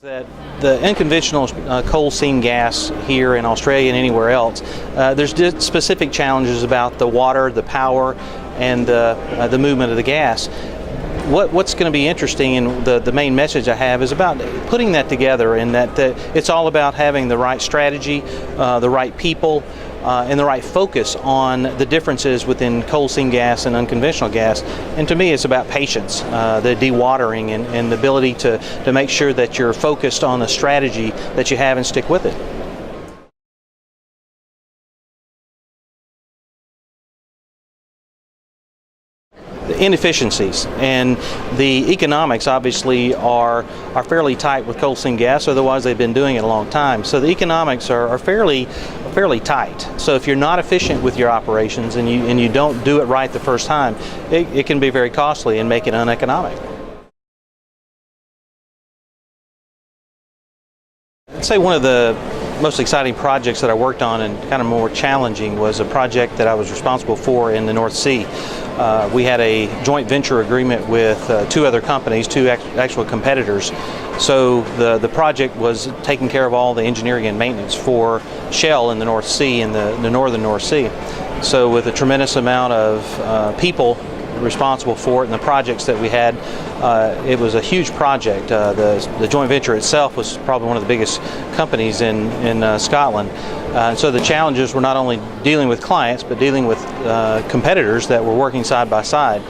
That the unconventional coal seam gas here in Australia and anywhere else, there's specific challenges about the water, the power, and the movement of the gas. What's going to be interesting, and the main message I have, is about putting that together, and that it's all about having the right strategy, the right people, and the right focus on the differences within coal seam gas and unconventional gas. And to me, it's about patience, the dewatering, and the ability to make sure that you're focused on the strategy that you have and stick with it. The inefficiencies and the economics obviously are fairly tight with coal seam gas, otherwise they've been doing it a long time. So the economics are fairly tight. So if you're not efficient with your operations and you don't do it right the first time, it can be very costly and make it uneconomic. I'd say one of the most exciting projects that I worked on, and kind of more challenging, was a project that I was responsible for in the North Sea. We had a joint venture agreement with two other companies, two actual competitors. So the project was taking care of all the engineering and maintenance for Shell in the North Sea, in the northern North Sea. So with a tremendous amount of people responsible for it and the projects that we had, it was a huge project. The joint venture itself was probably one of the biggest companies in Scotland. So the challenges were not only dealing with clients, but dealing with competitors that were working side by side.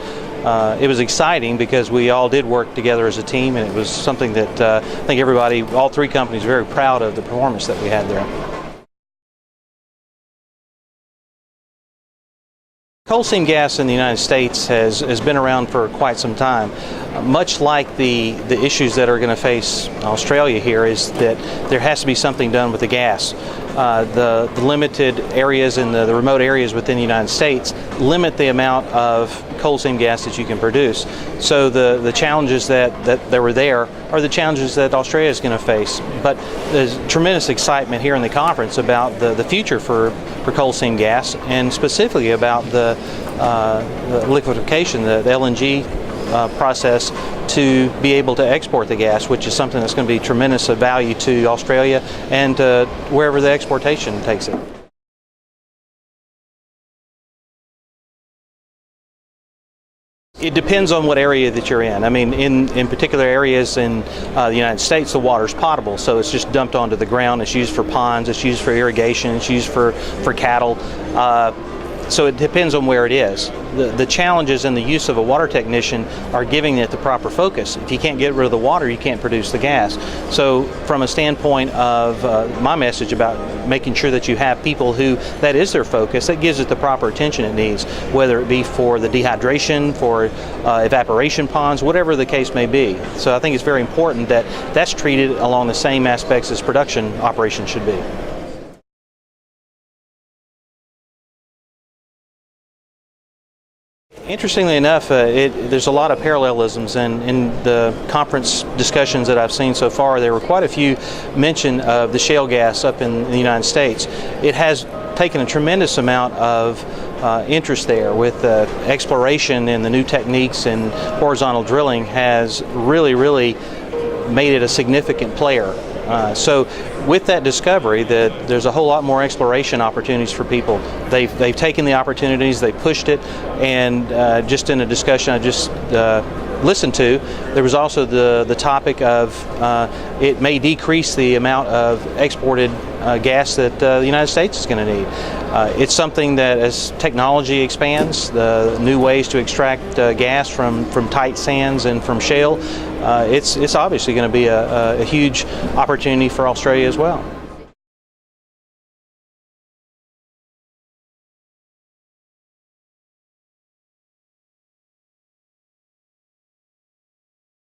It was exciting because we all did work together as a team, and it was something that I think everybody, all three companies, were very proud of the performance that we had there. Coal seam gas in the United States has been around for quite some time. Much like the issues that are going to face Australia here, is that there has to be something done with the gas. The limited areas and the remote areas within the United States limit the amount of coal seam gas that you can produce. So the challenges that were there are the challenges that Australia is going to face. But there's tremendous excitement here in the conference about the future for coal seam gas, and specifically about the liquefaction, the LNG process, to be able to export the gas, which is something that's going to be tremendous of value to Australia and wherever the exportation takes it. It depends on what area that you're in. I mean, in particular areas in the United States, the water's potable, so it's just dumped onto the ground. It's used for ponds, it's used for irrigation, it's used for cattle. So it depends on where it is. The challenges in the use of a water technician are giving it the proper focus. If you can't get rid of the water, you can't produce the gas. So from a standpoint of my message about making sure that you have people who that is their focus, that gives it the proper attention it needs, whether it be for the dehydration, for evaporation ponds, whatever the case may be. So I think it's very important that that's treated along the same aspects as production operations should be. Interestingly enough, there's a lot of parallelisms, and in the conference discussions that I've seen so far, there were quite a few mention of the shale gas up in the United States. It has taken a tremendous amount of interest there with exploration, and the new techniques and horizontal drilling has really made it a significant player. So with that discovery, that there's a whole lot more exploration opportunities for people. They've taken the opportunities, they pushed it, and just in a discussion I just listened to, there was also the topic of it may decrease the amount of exported gas that the United States is going to need. It's something that, as technology expands, the new ways to extract gas from tight sands and from shale, it's obviously going to be a huge opportunity for Australia as well.